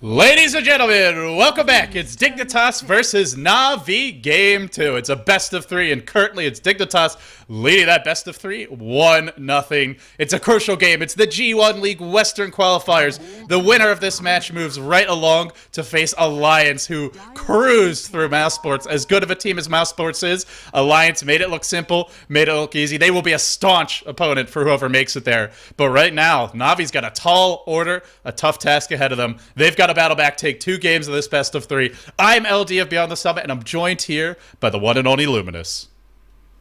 Ladies and gentlemen, welcome back. It's Dignitas versus Na'Vi Game 2. It's a best of 3, and currently it's Dignitas leading that best of 3, 1-0. It's a crucial game. It's the G-1 League Western Qualifiers. The winner of this match moves right along to face Alliance, who cruised through Mousesports. As good of a team as Mousesports is, Alliance made it look simple, made it look easy. They will be a staunch opponent for whoever makes it there. But right now, Na'Vi's got a tall order, a tough task ahead of them. They've got to battle back, take 2 games of this best of 3. I'm LD of Beyond the Summit, and I'm joined here by the one and only Luminous.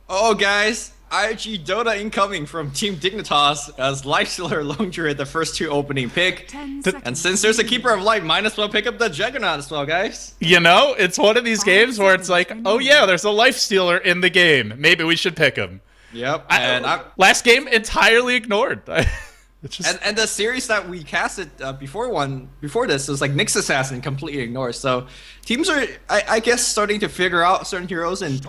Oh, guys, IG Dota incoming from Team Dignitas as Lifestealer Lone Druid, the first 2 opening pick. And since there's a Keeper of Light, might as well pick up the Juggernaut as well, guys. You know, it's one of these games where it's like, oh yeah, there's a Lifestealer in the game. Maybe we should pick him. Yep. Last game, entirely ignored. And the series that we casted before this was like Nyx Assassin, completely ignored. So teams are, I guess, starting to figure out certain heroes and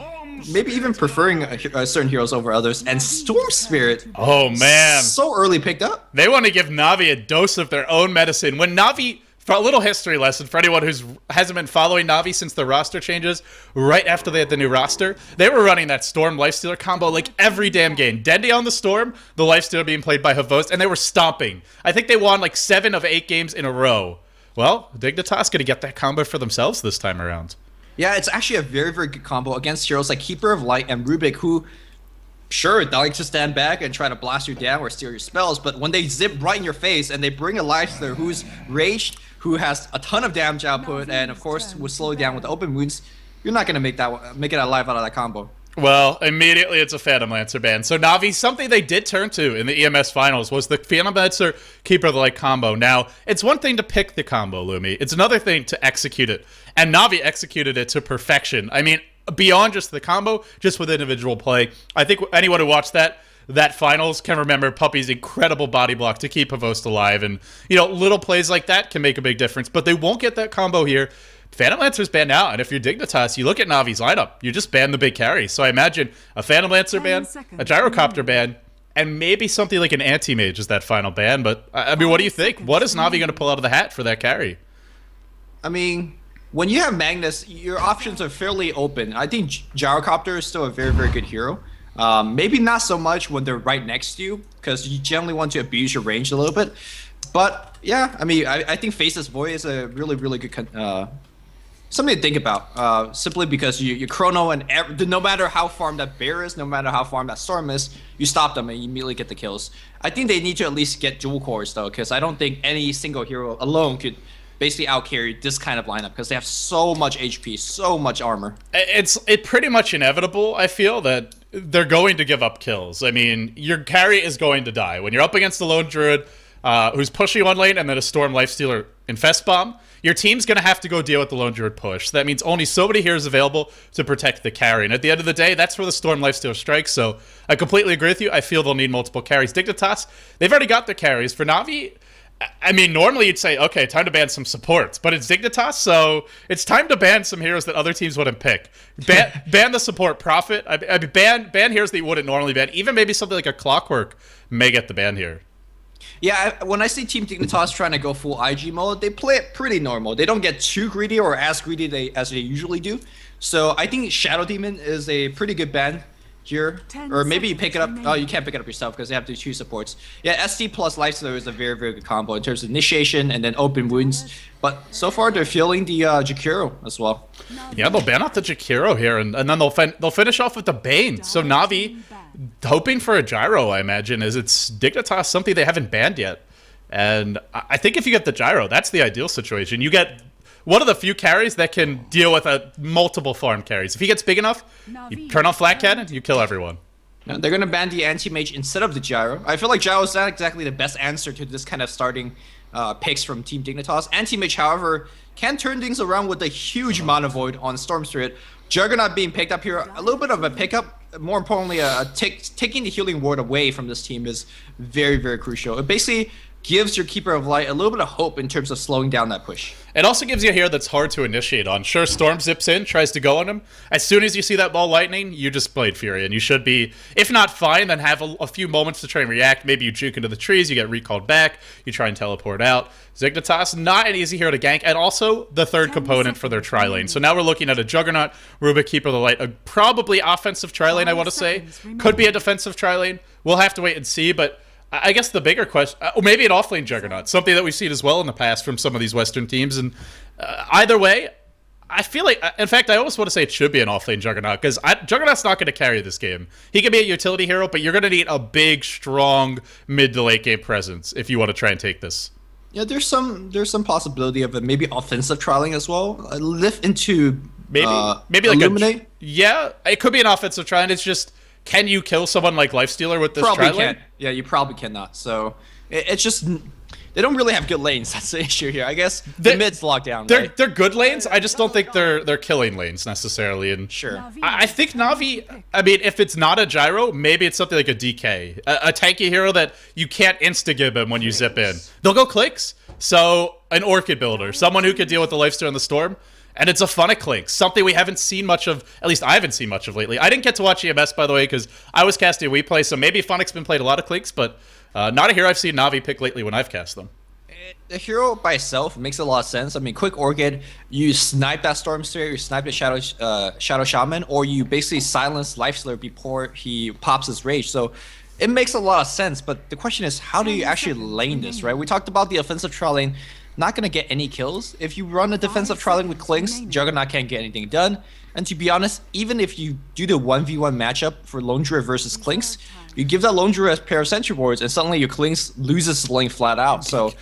maybe even preferring certain heroes over others. And Storm Spirit, oh man, so early picked up. They want to give Na'Vi a dose of their own medicine. When Na'Vi, for a little history lesson for anyone who hasn't been following Na'Vi since the roster changes, right after they had the new roster, they were running that Storm Lifestealer combo like every damn game. Dendi on the Storm, the Lifestealer being played by Havost, and they were stomping. I think they won like 7 of 8 games in a row. Well, Dignitas going to get that combo for themselves this time around. Yeah, it's actually a very, very good combo against heroes like Keeper of Light and Rubik, who, sure, they like to stand back and try to blast you down or steal your spells, but when they zip right in your face and they bring a Lifestealer who's raged, who has a ton of damage output, and of course will slow you down with the open wounds, you're not going to make it alive out of that combo. Well, immediately it's a Phantom Lancer ban. So Na'Vi, something they did turn to in the EMS finals was the Phantom Lancer Keeper of the Light combo. Now, it's one thing to pick the combo, Lumi. It's another thing to execute it. And Na'Vi executed it to perfection. I mean, beyond just the combo, just with individual play. I think anyone who watched that finals can remember Puppy's incredible body block to keep Havost alive. And, you know, little plays like that can make a big difference. But they won't get that combo here. Phantom Lancer's banned out, and if you're Dignitas, you look at Na'Vi's lineup, you just ban the big carry. So I imagine a Phantom Lancer ban, a Gyrocopter ban, and maybe something like an Anti-Mage is that final ban. But, I mean, what do you think? What is Na'Vi going to pull out of the hat for that carry? I mean, when you have Magnus, your options are fairly open. I think Gyrocopter is still a very, very good hero. Maybe not so much when they're right next to you, because you generally want to abuse your range a little bit. But, yeah, I mean, I think Faceless Void is a really, really good something to think about, simply because you chrono, and no matter how farmed that bear is, no matter how farmed that storm is, you stop them and you immediately get the kills. I think they need to at least get dual cores though, because I don't think any single hero alone could basically outcarry this kind of lineup, because they have so much HP, so much armor. It's pretty much inevitable, I feel, that they're going to give up kills. I mean, your carry is going to die. When you're up against the Lone Druid, who's pushing one lane, and then a Storm Lifestealer Infest Bomb, your team's going to have to go deal with the Lone Druid push. So that means only so many heroes available to protect the carry. And at the end of the day, that's where the Storm Lifestealer strikes. So I completely agree with you. I feel they'll need multiple carries. Dignitas, they've already got their carries. For Na'Vi, I mean, normally you'd say, okay, time to ban some supports. But it's Dignitas, so it's time to ban some heroes that other teams wouldn't pick. Ban the support Prophet. I mean, ban heroes that you wouldn't normally ban. Even maybe something like a Clockwork may get the ban here. Yeah, when I see Team Dignitas trying to go full IG mode, they play it pretty normal. They don't get too greedy or as greedy as they usually do. So I think Shadow Demon is a pretty good ban here. Or maybe you pick it up. Oh, you can't pick it up yourself because they have the 2 supports. Yeah, ST plus Lifestealer is a very, very good combo in terms of initiation and then open wounds. But so far, they're feeling the Jakiro as well. Yeah, they'll ban out the Jakiro here, and then they'll finish off with the Bane. So Na'Vi, hoping for a Gyro, I imagine, is it's Dignitas, something they haven't banned yet. And I think if you get the Gyro, that's the ideal situation. You get one of the few carries that can deal with multiple farm carries. If he gets big enough, you turn on Flat Cannon, you kill everyone. Now, they're going to ban the Anti-Mage instead of the Gyro. I feel like Gyro is not exactly the best answer to this kind of starting picks from Team Dignitas. Anti-Mage, however, can turn things around with a huge amount of Void on Storm Spirit. Juggernaut being picked up here, a little bit of a pickup. More importantly, taking the Healing Ward away from this team is very, very crucial. It basically gives your Keeper of Light a little bit of hope in terms of slowing down that push. It also gives you a hero that's hard to initiate on. Sure, Storm zips in, tries to go on him. As soon as you see that ball lightning, you just played Fury, and you should be, if not fine, then have a few moments to try and react. Maybe you juke into the trees, you get recalled back, you try and teleport out. Dignitas, not an easy hero to gank, and also the third component for their tri-lane. So now we're looking at a Juggernaut, Rubik, Keeper of the Light, a probably offensive tri-lane, I want to say. Could be a defensive tri-lane. We'll have to wait and see, but I guess the bigger question, maybe an offlane Juggernaut, something that we've seen as well in the past from some of these Western teams. And either way, I feel like, in fact, I almost want to say it should be an offlane Juggernaut, because Juggernaut's not going to carry this game. He can be a utility hero, but you're going to need a big, strong mid to late game presence if you want to try and take this. Yeah, there's some possibility of it, maybe offensive trialing as well. Lift into maybe like Illuminate. Yeah, it could be an offensive try, and it's just, can you kill someone like Lifestealer with this Probably tri-lane? can't. Yeah, you probably cannot. So it's just, they don't really have good lanes. That's the issue here. I guess the mid's locked down. They're good lanes. I just don't think they're killing lanes necessarily. And sure, I think Na'Vi, I mean, if it's not a gyro, maybe it's something like a DK, a tanky hero that you can't insta-gib him when you zip in. They'll go clicks. So an Orchid builder, someone who could deal with the Lifesteal and the Storm. And it's a Funnic Link, something we haven't seen much of, at least I haven't seen much of lately. I didn't get to watch EMS, by the way, because I was casting WePlay, so maybe Funnic's been played a lot of Clinks, but not a hero I've seen Na'Vi pick lately when I've cast them. The hero by itself makes a lot of sense. I mean, quick Orchid, you snipe that Storm Spirit, you snipe the Shadow Shaman, or you basically silence Lifestealer before he pops his Rage. So it makes a lot of sense, but the question is, how do you actually lane this, right? We talked about the offensive trial lane. Not going to get any kills. If you run a defensive trialing with Clinks, Juggernaut can't get anything done. And to be honest, even if you do the 1v1 matchup for Lone Druid versus Clinks, you give that Lone Druid a pair of Sentry Wards, and suddenly your Clinks loses lane flat out. So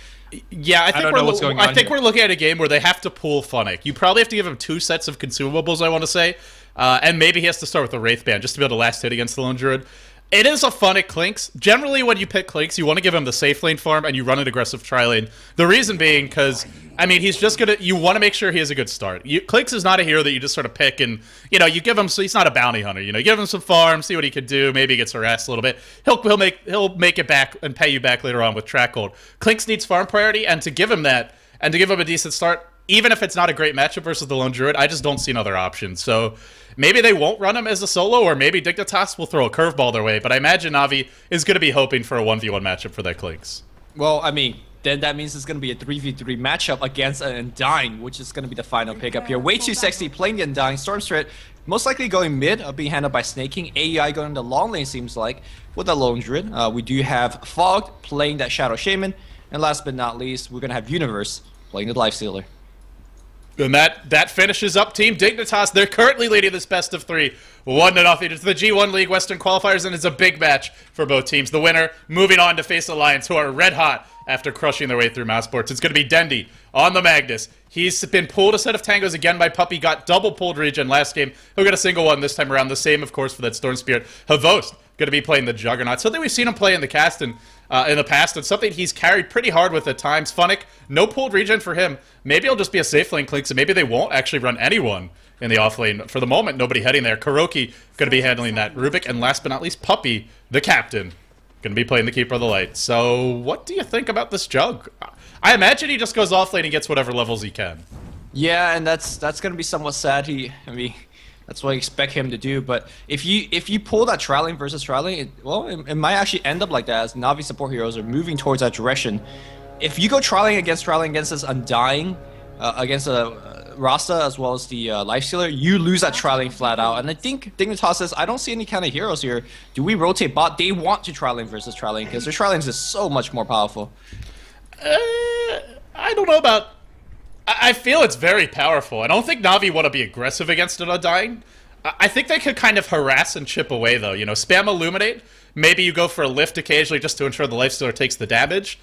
yeah, I think we're looking at a game where they have to pull Funnic. You probably have to give him 2 sets of consumables, I want to say. And maybe he has to start with a Wraith Band just to be able to last hit against the Lone Druid. It is a Funnic Clinks. Generally, when you pick Clinks, you want to give him the safe lane farm, and you run an aggressive tri-lane. The reason being, because, I mean, he's just gonna, you want to make sure he has a good start. Clinks is not a hero that you just sort of pick and, you know, you give him, so he's not a bounty hunter, you know, you give him some farm, see what he can do, maybe he gets harassed a little bit. He'll make it back and pay you back later on with track hold. Clinks needs farm priority, and to give him that, and to give him a decent start, even if it's not a great matchup versus the Lone Druid, I just don't see another option. So maybe they won't run him as a solo, or maybe Dignitas will throw a curveball their way, but I imagine Na'Vi is going to be hoping for a 1v1 matchup for their Clinks. Well, I mean, then that means it's going to be a 3v3 matchup against an Undying, which is going to be the final pickup here. Way too sexy playing the Undying. Storm Spirit most likely going mid, being handled by Snaking. AEI going in the long lane, seems like, with the Lone Druid. We do have Fogged playing that Shadow Shaman. And last but not least, we're going to have Universe playing the Lifestealer. And that finishes up Team Dignitas. They're currently leading this best of 3, 1-0. It's the G1 League Western Qualifiers, and it's a big match for both teams. The winner moving on to face Alliance, who are red hot after crushing their way through Massports. It's going to be Dendy on the Magnus. He's been pulled a set of tangos again by Puppey. Got double pulled regen last game. He'll get a single one this time around. The same, of course, for that Storm Spirit. Havost going to be playing the Juggernaut. Something we've seen him play in the cast and in the past, and something he's carried pretty hard with at times. Funnic, no pulled regen for him. Maybe it'll just be a safe lane Clinks, and maybe they won't actually run anyone in the off lane. For the moment, nobody heading there. Kuroki going to be handling that. Rubik, and last but not least, Puppey, the captain, going to be playing the Keeper of the Light. So what do you think about this Jug? I imagine he just goes off lane and gets whatever levels he can. Yeah, and that's going to be somewhat sad. That's what I expect him to do. But if you pull that trialing versus trialing, it might actually end up like that, as Na'Vi support heroes are moving towards that direction. If you go trialing against this Undying, against Rasta as well as the Lifestealer, you lose that trialing flat out. And I think Dignitas says, I don't see any kind of heroes here. Do we rotate bot? They want to trialing versus trialing, because their trialing is so much more powerful. I don't know about... I feel it's very powerful. I don't think Na'Vi want to be aggressive against an Undying. I think they could kind of harass and chip away, though. You know, spam Illuminate. Maybe you go for a lift occasionally just to ensure the Lifestealer takes the damage.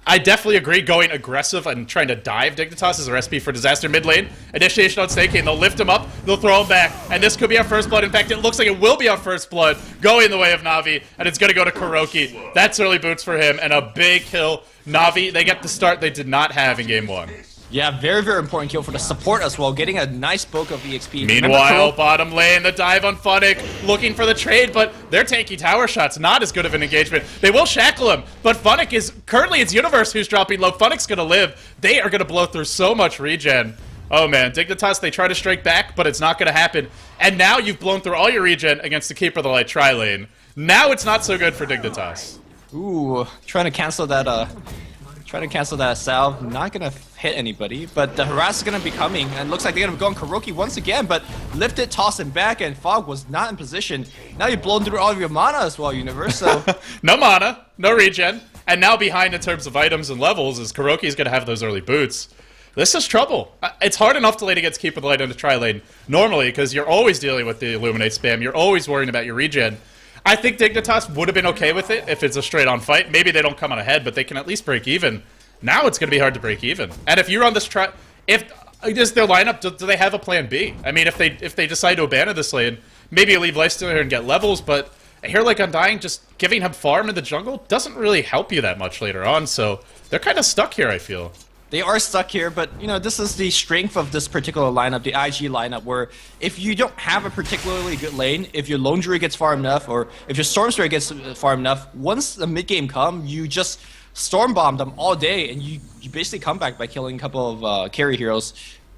I definitely agree going aggressive and trying to dive Dignitas is a recipe for disaster mid lane. Initiation on Snaking. They'll lift him up. They'll throw him back. And this could be our first blood. In fact, it looks like it will be our first blood going the way of Na'Vi. And it's going to go to Kuroki. That's early boots for him. And a big kill. Na'Vi, they get the start they did not have in game 1. Yeah, very, very important kill for the support as well, getting a nice bulk of EXP. Meanwhile, bottom lane, the dive on Funnick, looking for the trade, but they're taking tower shots. Not as good of an engagement. They will shackle him, but Funnick is, currently it's Universe who's dropping low. Funnick's gonna live. They are gonna blow through so much regen. Oh man, Dignitas, they try to strike back, but it's not gonna happen. And now you've blown through all your regen against the Keeper of the Light tri-lane. Now it's not so good for Dignitas. Ooh, trying to cancel that, salve. Not gonna hit anybody, but the harass is gonna be coming, and looks like they're gonna go on Kuroki once again, but lifted, toss him back, and Fog was not in position. Now you've blown through all of your mana as well, Universe, so... No mana, no regen, and now behind in terms of items and levels is Kuroki's gonna have those early boots. This is trouble. It's hard enough to lane against Keeper of the Light in the tri-lane normally, because you're always dealing with the Illuminate spam, you're always worrying about your regen. I think Dignitas would have been okay with it if it's a straight-on fight. Maybe they don't come on ahead, but they can at least break even. Now it's going to be hard to break even. And if you're on this is their lineup, do they have a plan B? I mean, if they decide to abandon this lane, maybe you leave Lifestealer here and get levels, but a hero like Undying, just giving him farm in the jungle doesn't really help you that much later on, so they're kind of stuck here, I feel. They are stuck here, but, you know, this is the strength of this particular lineup, the IG lineup, where if you don't have a particularly good lane, if your Lone Druid gets far enough, or if your Storm Spirit gets far enough, once the mid-game come, you just Storm Bomb them all day, and you basically come back by killing a couple of carry heroes,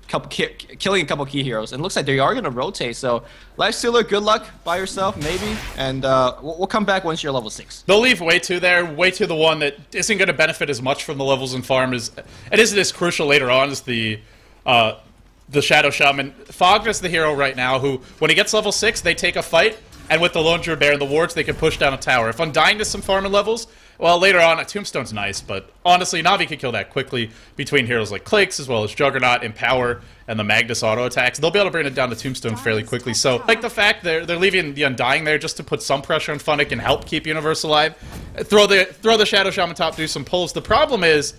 killing a couple key heroes, and it looks like they are going to rotate, so Lifestealer, good luck by yourself, maybe, and we'll come back once you're level 6. They'll leave Way 2 there, Way 2 the one that isn't going to benefit as much from the levels and farm, it isn't as crucial later on as the Shadow Shaman. Fog is the hero right now who, when he gets level 6, they take a fight, and with the Lone Druid Bear and the wards, they can push down a tower. If Undying does some farming levels, well, later on, a Tombstone's nice, but honestly, Na'Vi can kill that quickly between heroes like Clix, as well as Juggernaut, Empower, and the Magnus auto attacks. They'll be able to bring it down to Tombstone fairly quickly. So, like the fact they're leaving the Undying there just to put some pressure on Funnick and help keep Universe alive. Throw the Shadow Shaman top, do some pulls. The problem is,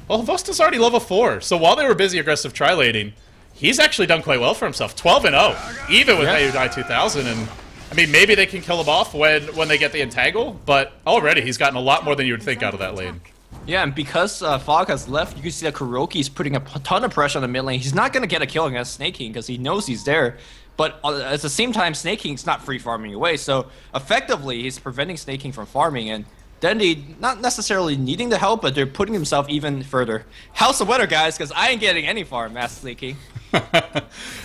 well, Vosta's already level 4, so while they were busy aggressive tri-laning, he's actually done quite well for himself. 12-0, even with Ayudai 2000, and I mean, maybe they can kill him off when they get the entangle, but already he's gotten a lot more than you would think out of that lane. Yeah, and because Fog has left, you can see that Kuroki is putting a ton of pressure on the mid lane. He's not going to get a kill against Snake King because he knows he's there, but at the same time, Snake King's not free farming away, so effectively he's preventing Snake King from farming, and Dendi not necessarily needing the help, but they're putting himself even further. House of Weather, guys, because I ain't getting any farm, Master Snake King.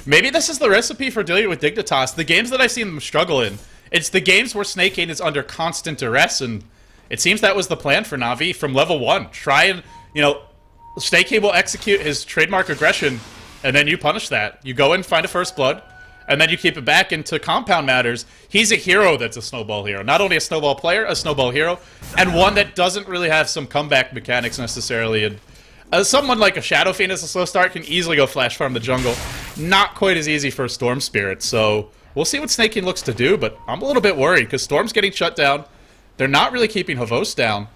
Maybe this is the recipe for dealing with Dignitas. The games that I've seen them struggle in, it's the games where Snake King is under constant duress, and it seems that was the plan for Na'Vi from level 1. Try and, you know, Snake King will execute his trademark aggression, and then you punish that. You go in, find a first blood, and then you keep it back into compound matters. He's a hero that's a snowball hero. Not only a snowball player, a snowball hero, and one that doesn't really have some comeback mechanics necessarily. And someone like a Shadow Fiend as a slow start can easily go flash farm the jungle. Not quite as easy for a Storm Spirit, so we'll see what Snake King looks to do, but I'm a little bit worried because Storm's getting shut down. They're not really keeping Havos down,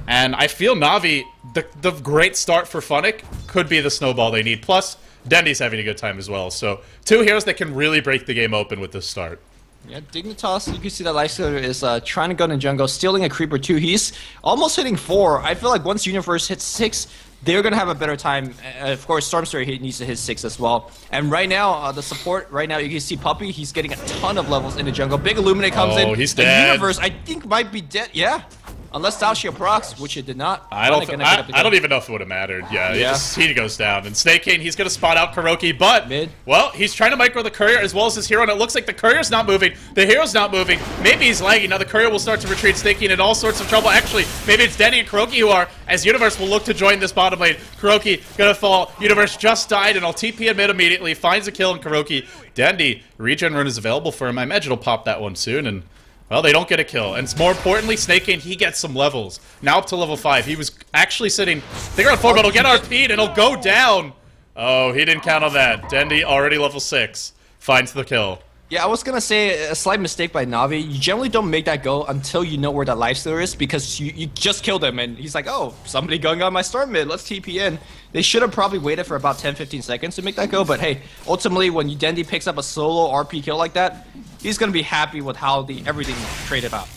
and I feel Na'Vi, the great start for Funnick could be the snowball they need. Plus, Dendi's having a good time as well, so 2 heroes that can really break the game open with this start. Yeah, Dignitas, you can see that Lifestealer is trying to go in the jungle, stealing a creeper too. He's almost hitting 4. I feel like once Universe hits 6, they're going to have a better time. Of course, Storm Spirit needs to hit 6 as well. And right now, the support, right now, you can see Puppy, he's getting a ton of levels in the jungle. Big Illuminate comes in. Oh, he's dead. Universe, I think, might be dead. Yeah. Unless Dalshia procs, which it did not. I don't even know if it would have mattered. Yeah. He goes down. And Snake King, he's going to spot out Kuroki, but, well, he's trying to micro the Courier as well as his hero, and it looks like the Courier's not moving. The hero's not moving. Maybe he's lagging. Now the Courier will start to retreat, Snake King in all sorts of trouble. Actually, maybe it's Denny and Kuroki who are, as Universe will look to join this bottom lane. Kuroki going to fall. Universe just died, and I'll TP in mid immediately. Finds a kill on Kuroki. Dendi, regen rune is available for him. I imagine he'll pop that one soon, and well, they don't get a kill. And more importantly, Snake King, he gets some levels. Now up to level 5. He was actually sitting... They're on 4, but he'll get RP'd and he'll go down. Oh, he didn't count on that. Dendi, already level 6, finds the kill. Yeah, I was going to say a slight mistake by Na'Vi. You generally don't make that go until you know where that Lifestealer is, because you just killed him, and he's like, oh, somebody going on my Storm mid, let's TP in. They should have probably waited for about 10-15 seconds to make that go, but hey, ultimately, when Dendi picks up a solo RP kill like that, he's going to be happy with how everything traded out.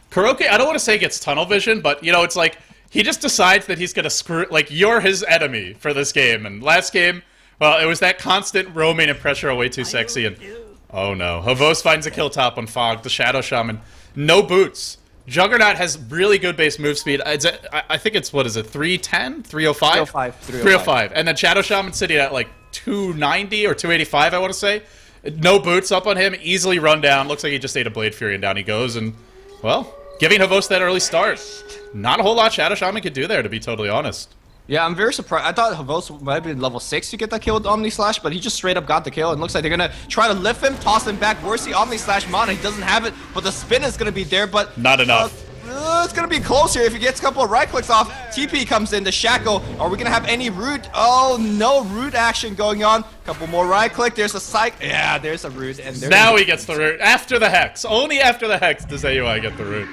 Kuroki, I don't want to say gets tunnel vision, but, you know, it's like, he just decides that he's gonna screw, like, you're his enemy for this game. And last game, well, it was that constant roaming and pressure away too sexy, and oh no. Havos finds a kill top on Fog, the Shadow Shaman. No boots. Juggernaut has really good base move speed. I think it's, what is it, 310? 305? 305. And then Shadow Shaman sitting at like 290 or 285, I want to say. No boots up on him, easily run down. Looks like he just ate a Blade Fury, and down he goes. And, well, giving Havos that early start. Not a whole lot Shadow Shaman could do there, to be totally honest. Yeah, I'm very surprised. I thought Havos might have been level 6 to get that kill with Omni Slash, but he just straight up got the kill. And looks like they're going to try to lift him, toss him back. Where's the Omni Slash mana? He doesn't have it, but the spin is going to be there, but... Not enough. It's going to be close here. If he gets a couple of right clicks off, TP comes in, the Shackle. Are we going to have any root? Oh, no root action going on. Couple more right click. There's a Psych. Yeah, there's a root. And now he gets the root. After the Hex. Only after the Hex does AUI get the root.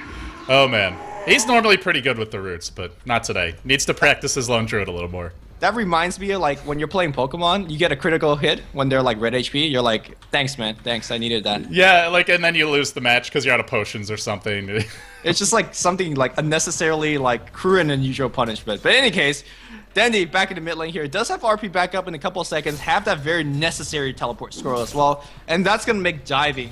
Oh, man. He's normally pretty good with the roots, but not today. Needs to practice his Lone Druid a little more. That reminds me of, like, when you're playing Pokemon, you get a critical hit when they're, like, red HP. You're like, thanks, man. Thanks, I needed that. Yeah, like, and then you lose the match because you're out of potions or something. It's just, like, something, like, unnecessarily, like, cruel and unusual punishment. But in any case, Dandy back in the mid lane here. Does have RP back up in a couple of seconds. Have that very necessary teleport scroll as well. And that's going to make diving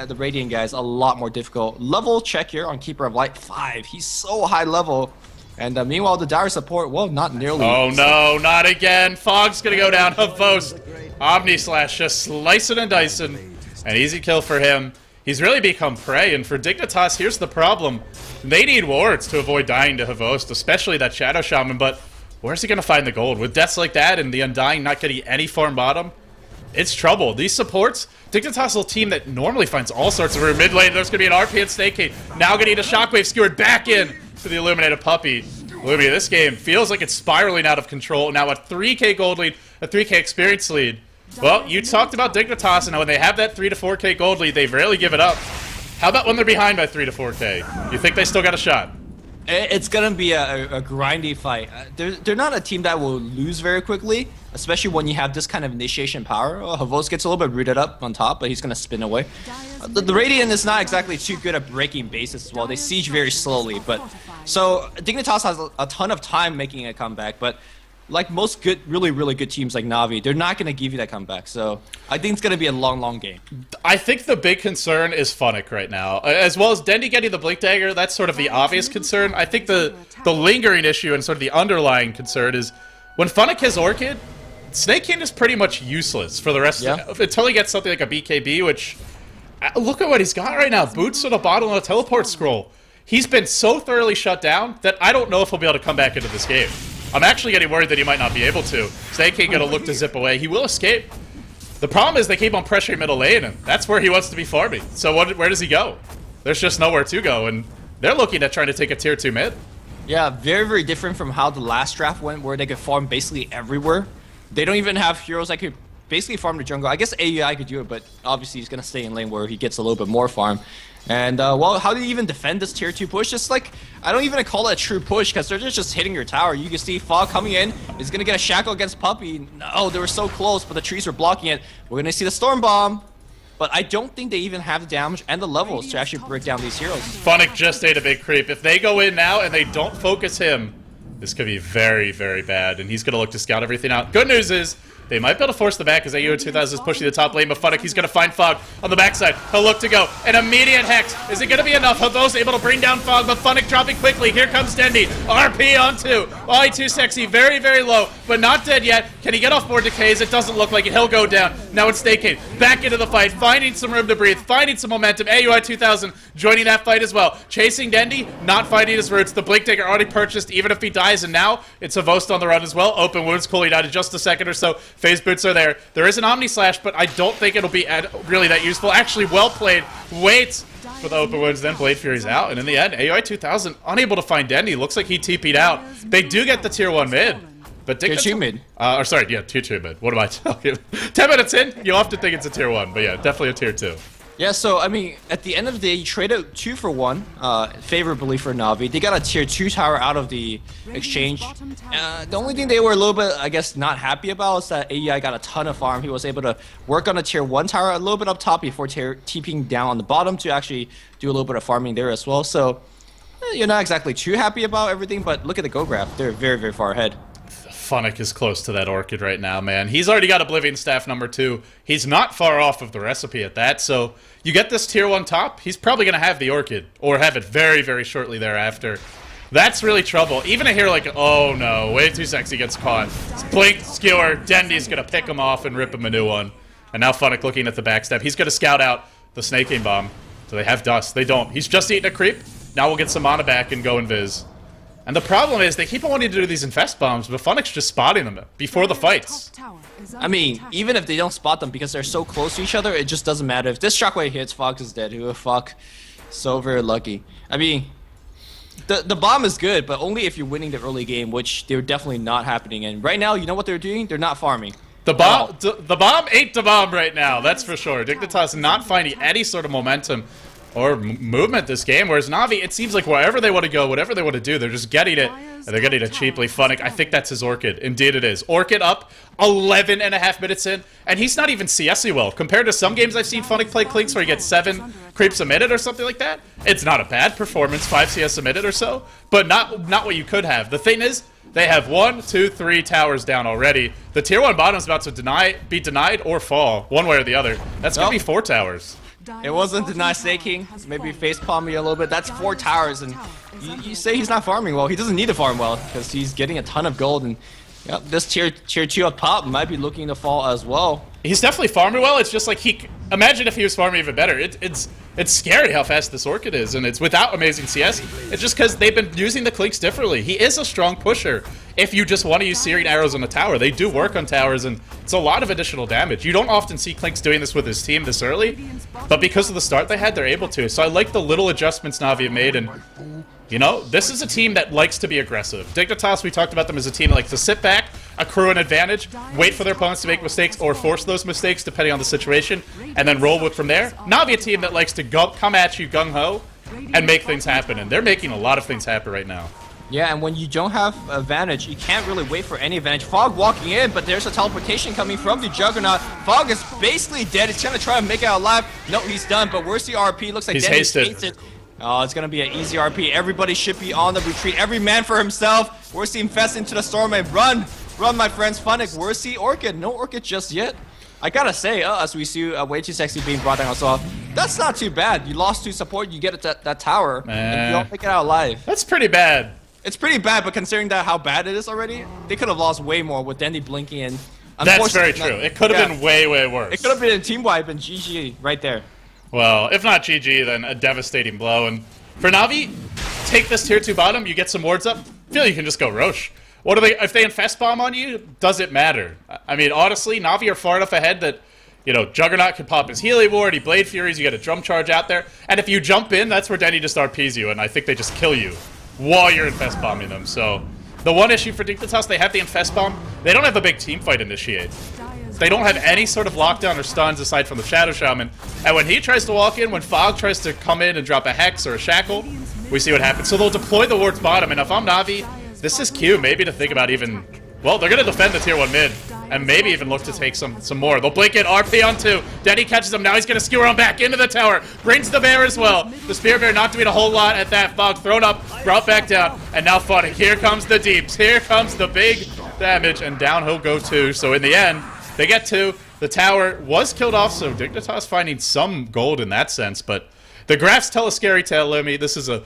the Radiant guys a lot more difficult. Level check here on Keeper of Light 5. He's so high level. And meanwhile, the dire support, well, not nearly. Oh no, not again. Fog's gonna go down. Havos. Omni Slash just slicing and dicing. An easy kill for him. He's really become prey, and for Dignitas, here's the problem. They need wards to avoid dying to Havos, especially that Shadow Shaman, but where's he gonna find the gold? With deaths like that and the Undying not getting any farm bottom, it's trouble. These supports, Dignitas is a team that normally finds all sorts of room. Mid lane, there's gonna be an RP and Snakecade. Now gonna need a Shockwave skewered back in to the Illuminated Puppy. Lumia, this game feels like it's spiraling out of control. Now a 3k gold lead, a 3k experience lead. Well, you talked about Dignitas, and when they have that 3 to 4k gold lead, they rarely give it up. How about when they're behind by 3 to 4k? You think they still got a shot? It's gonna be a grindy fight. They're not a team that will lose very quickly, especially when you have this kind of initiation power. Havos gets a little bit rooted up on top, but he's gonna spin away. The Radiant is not exactly too good at breaking bases as well. They siege very slowly, but so Dignitas has a ton of time making a comeback, but like most good, really good teams like Na'Vi, they're not going to give you that comeback. So I think it's going to be a long game. I think the big concern is Funnick right now. As well as Dendi getting the Blink Dagger, that's sort of the obvious concern. I think the lingering issue and sort of the underlying concern is when Funnick has Orchid, Snake King is pretty much useless for the rest of it, until he gets something like a BKB, which... Look at what he's got right now. Boots to the bottom of a teleport scroll. He's been so thoroughly shut down that I don't know if he'll be able to come back into this game. I'm actually getting worried that he might not be able to. Snake King gonna look to zip away. He will escape. The problem is they keep on pressuring middle lane, and that's where he wants to be farming. So where does he go? There's just nowhere to go, and they're looking at trying to take a tier 2 mid. Yeah, very different from how the last draft went, where they could farm basically everywhere. They don't even have heroes that could basically farm the jungle. I guess AUI could do it, but obviously he's gonna stay in lane where he gets a little bit more farm. And, well, how do you even defend this tier 2 push? Just like, I don't even call it a true push, because they're just hitting your tower. You can see Fog coming in. He's going to get a Shackle against Puppy. No, they were so close, but the trees were blocking it. We're going to see the Storm Bomb. But I don't think they even have the damage and the levels to actually break down these heroes. Funnick just ate a big creep. If they go in now and they don't focus him, this could be very bad. And he's going to look to scout everything out. Good news is, they might be able to force the back as AU 2000 is pushing the top lane, but Funnick, he's going to find Fog on the backside. He'll look to go. An immediate Hex. Is it going to be enough? Havos able to bring down Fog, but Funnick dropping quickly. Here comes Dendi. RP on 2. Oh, too sexy. Very low, but not dead yet. Can he get off more decays? It doesn't look like it. He'll go down. Now it's Snakecade. Back into the fight, finding some room to breathe, finding some momentum. AUI 2000 joining that fight as well. Chasing Dendi, not finding his roots. The Blink Dagger already purchased, even if he dies, and now it's Havos on the run as well. Open wounds cooling down in just a second or so. Phase boots are there. There is an Omni Slash, but I don't think it'll be really that useful. Actually, well played. Waits for the open wounds, then Blade Fury's out. And in the end, AUI 2000 unable to find Dendi. Looks like he TP'd out. They do get the tier 1 mid. But tier 2 mid. Or sorry, yeah, tier 2 mid. What am I talking about? 10 minutes in, you often think it's a tier 1, but yeah, definitely a tier 2. Yeah, so, I mean, at the end of the day, you trade out 2 for 1, favorably for Na'Vi. They got a tier 2 tower out of the exchange. The only thing they were a little bit, I guess, not happy about is that AEI got a ton of farm. He was able to work on a tier 1 tower a little bit up top before TPing down on the bottom to actually do a little bit of farming there as well. So, you're not exactly too happy about everything, but look at the go graph. They're very, very far ahead. Funnick is close to that Orchid right now, man. He's already got Oblivion Staff #2. He's not far off of the recipe at that, so you get this tier 1 top, he's probably going to have the Orchid, or have it very, very shortly thereafter. That's really trouble. Even a hero like, oh no, way too sexy gets caught. Blink, Skewer, Dendy's going to pick him off and rip him a new one. And now Funnick looking at the backstep. He's going to scout out the Snaking Bomb. Do they have Dust? They don't. He's just eating a creep. Now we'll get some mana back and go invis. And the problem is, they keep on wanting to do these Infest Bombs, but Funnick's just spotting them before the fights. I mean, even if they don't spot them because they're so close to each other, it just doesn't matter. If this Shockwave hits, Fox is dead. Who the fuck? So very lucky. I mean, the bomb is good, but only if you're winning the early game, which they're definitely not happening. And right now, you know what they're doing? They're not farming. The bomb ain't the bomb right now, that's for sure. Dignitas not finding any sort of momentum or movement this game, whereas Na'Vi, it seems like wherever they want to go, whatever they want to do, they're just getting it, and they're getting it cheaply. Funnick, I think that's his Orchid. Indeed it is. Orchid up 11.5 minutes in, and he's not even CSing well. Compared to some games I've seen Funnick play Clinks where he gets 7 creeps a minute or something like that, it's not a bad performance, 5 CS a minute or so, but not what you could have. The thing is, they have 1, 2, 3 towers down already. The tier 1 bottom's about to be denied or fall, one way or the other. That's going to be 4 towers. It wasn't deny staking, maybe facepalm me a little bit. That's 4 towers, and you say he's not farming well. He doesn't need to farm well because he's getting a ton of gold, and yep, this tier 2 up top might be looking to fall as well. He's definitely farming well. It's just like imagine if he was farming even better. It's scary how fast this Orchid is, and it's without amazing CS. It's just because they've been using the Clinks differently. He is a strong pusher. If you just want to use searing arrows on the tower, they do work on towers, and it's a lot of additional damage. You don't often see Clinks doing this with his team this early, but because of the start they had, they're able to. So I like the little adjustments Na'Vi have made, and you know, this is a team that likes to be aggressive. Dignitas, we talked about them as a team that likes to sit back, accrue an advantage, wait for their opponents to make mistakes or force those mistakes depending on the situation, and then roll with from there. Na'Vi a team that likes to come at you gung-ho and make things happen, and they're making a lot of things happen right now. Yeah, and when you don't have advantage, you can't really wait for any advantage. Fog walking in, but there's a teleportation coming from the Juggernaut. Fog is basically dead. He's trying to try and make it out alive. No, he's done, but where's the RP? Looks like he's hasted. Oh, it's going to be an easy RP. Everybody should be on the retreat. Every man for himself. Where's the Infest into the storm and run. Run, my friends. Funnick, where's the Orchid? No Orchid just yet. I gotta say, as we see Way Too Sexy being brought down as well, that's not too bad. You lost 2 support, you get that tower, and you don't make it out alive. That's pretty bad. It's pretty bad, but considering that how bad it is already, they could have lost way more with Dendy blinking in. That's very true. It could have been way, way worse. It could have been a team wipe and GG right there. Well, if not GG, then a devastating blow. And for Na'Vi, take this tier 2 bottom, you get some wards up, I feel you can just go Roche. What do they, if they Infest Bomb on you, does it matter? I mean, honestly, Na'Vi are far enough ahead that, you know, Juggernaut can pop his Healy Ward, he Blade Furies, you get a Drum Charge out there, and if you jump in, that's where Denny just RPs you, and I think they just kill you while you're Infest Bombing them. So, the one issue for Dignitas, they have the Infest Bomb, they don't have a big team fight initiate. They don't have any sort of lockdown or stuns aside from the Shadow Shaman, and when he tries to walk in, when Fog tries to come in and drop a Hex or a Shackle, we see what happens. So they'll deploy the wards bottom, and if I'm Na'Vi, this is cute, maybe to think about even... Well, they're going to defend the tier 1 mid, and maybe even look to take some more. They'll blink it, RP on 2. Denny catches him, now he's going to skewer him back into the tower. Brings the bear as well. The Spear Bear not doing a whole lot at that. Fog thrown up, brought back down, and now Funnick. Here comes the deeps. Here comes the big damage, and down he'll go 2. So in the end, they get 2. The tower was killed off, so Dignitas finding some gold in that sense, but the graphs tell a scary tale, Lemmy. This is a...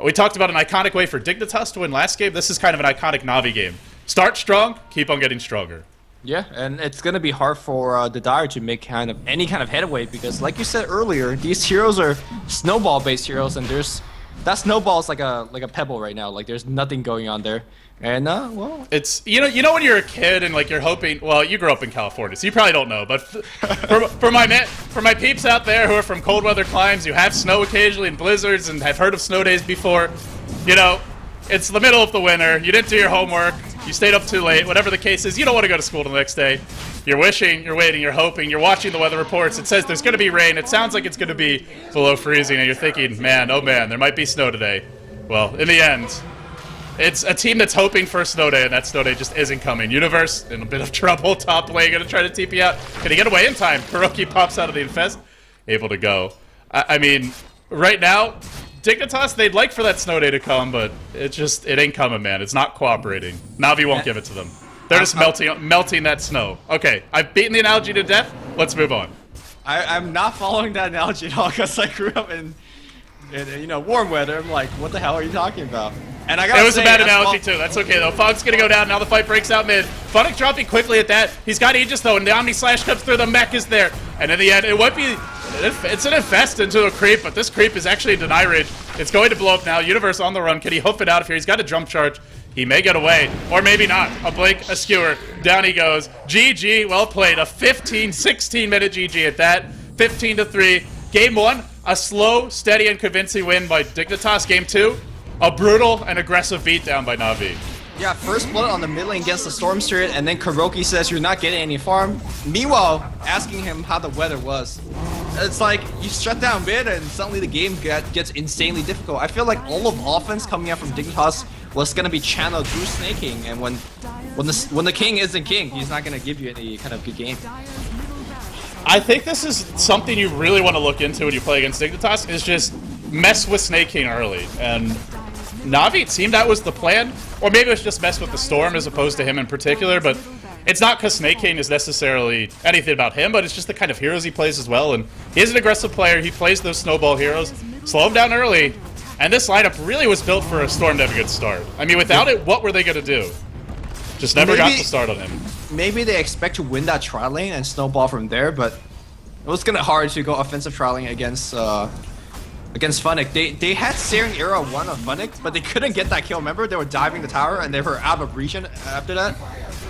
We talked about an iconic way for Dignitas to win last game. This is kind of an iconic Na'Vi game. Start strong, keep on getting stronger. Yeah, and it's going to be hard for the Dire to make any kind of headway because, like you said earlier, these heroes are snowball-based heroes, and that snowball is like a pebble right now. Like there's nothing going on there. And well, it's you know when you're a kid and like you're hoping. Well, you grew up in California, so you probably don't know. But for my peeps out there who are from cold weather climes, who have snow occasionally and blizzards and have heard of snow days before, you know, it's the middle of the winter. You didn't do your homework. You stayed up too late. Whatever the case is, you don't want to go to school the next day. You're wishing, you're waiting, you're hoping, you're watching the weather reports. It says there's going to be rain. It sounds like it's going to be below freezing, and you're thinking, man, oh man, there might be snow today. Well, in the end, it's a team that's hoping for a snow day, and that snow day just isn't coming. Universe in a bit of trouble. Top lane going to try to TP out. Can he get away in time? Kuroki pops out of the Infest. Able to go. I mean, right now, Dignitas, they'd like for that snow day to come, but it ain't coming, man. It's not cooperating. Navi won't give it to them. They're just melting that snow. Okay, I've beaten the analogy to death. Let's move on. I'm not following that analogy at all because I grew up in warm weather. I'm like, what the hell are you talking about? And I got. It was a bad analogy too. That's okay though. Fog's gonna go down now. The fight breaks out mid. Funnick dropping quickly at that. He's got Aegis though, and the Omni Slash comes through. The mech is there, and in the end, it might be. It's an infest into a creep, but this creep is actually a deny rage. It's going to blow up now. Universe on the run. Can he hoof it out of here? He's got a jump charge. He may get away, or maybe not. A blink, a skewer. Down he goes. GG, well played. A 15, 16-minute GG at that. 15-3. Game 1, a slow, steady, and convincing win by Dignitas. Game 2, a brutal and aggressive beatdown by Na'Vi. Yeah, first blood on the mid lane against the Storm Spirit, and then Kuroki says you're not getting any farm. Meanwhile, asking him how the weather was. It's like you shut down mid, and suddenly the game gets insanely difficult. I feel like all of offense coming out from Dignitas was gonna be channeled through Snake King, and when the king isn't king, he's not gonna give you any kind of good game. I think this is something you really want to look into when you play against Dignitas, is just mess with Snake King early. And Na'Vi, it seemed that was the plan. Or maybe it was just mess with the Storm as opposed to him in particular, but it's not because Snake King is necessarily anything about him, but it's just the kind of heroes he plays as well. And he's an aggressive player. He plays those snowball heroes. Slow him down early. And this lineup really was built for a Storm to have a good start. I mean, without it, what were they going to do? Just never got to start on him. Maybe they expect to win that trial lane and snowball from there, but it was kind of hard to go offensive trialing against Funnick. They had Searing Arrow 1 on Funnick, but they couldn't get that kill. Remember, they were diving the tower and they were out of region after that.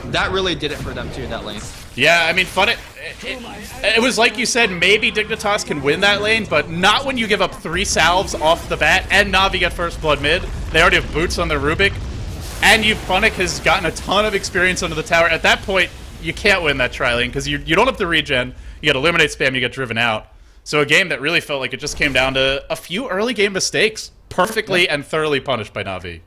That really did it for them too in that lane. Yeah, I mean, Funnick, it was like you said, maybe Dignitas can win that lane, but not when you give up 3 salves off the bat and Na'Vi get first blood mid. They already have boots on their Rubik. And Funnick has gotten a ton of experience under the tower. At that point, you can't win that trialing because you don't have the regen. You get eliminate spam, you get driven out. So a game that really felt like it just came down to a few early game mistakes, perfectly and thoroughly punished by Na'Vi.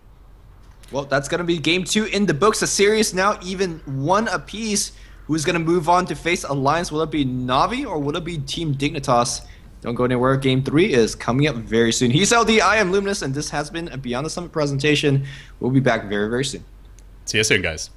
Well, that's going to be game 2 in the books. A series now even 1 apiece. Who's going to move on to face Alliance? Will it be Na'Vi or will it be Team Dignitas? Don't go anywhere. Game 3 is coming up very soon. He's LD, I am Luminous, and this has been a Beyond the Summit presentation. We'll be back very, very soon. See you soon, guys.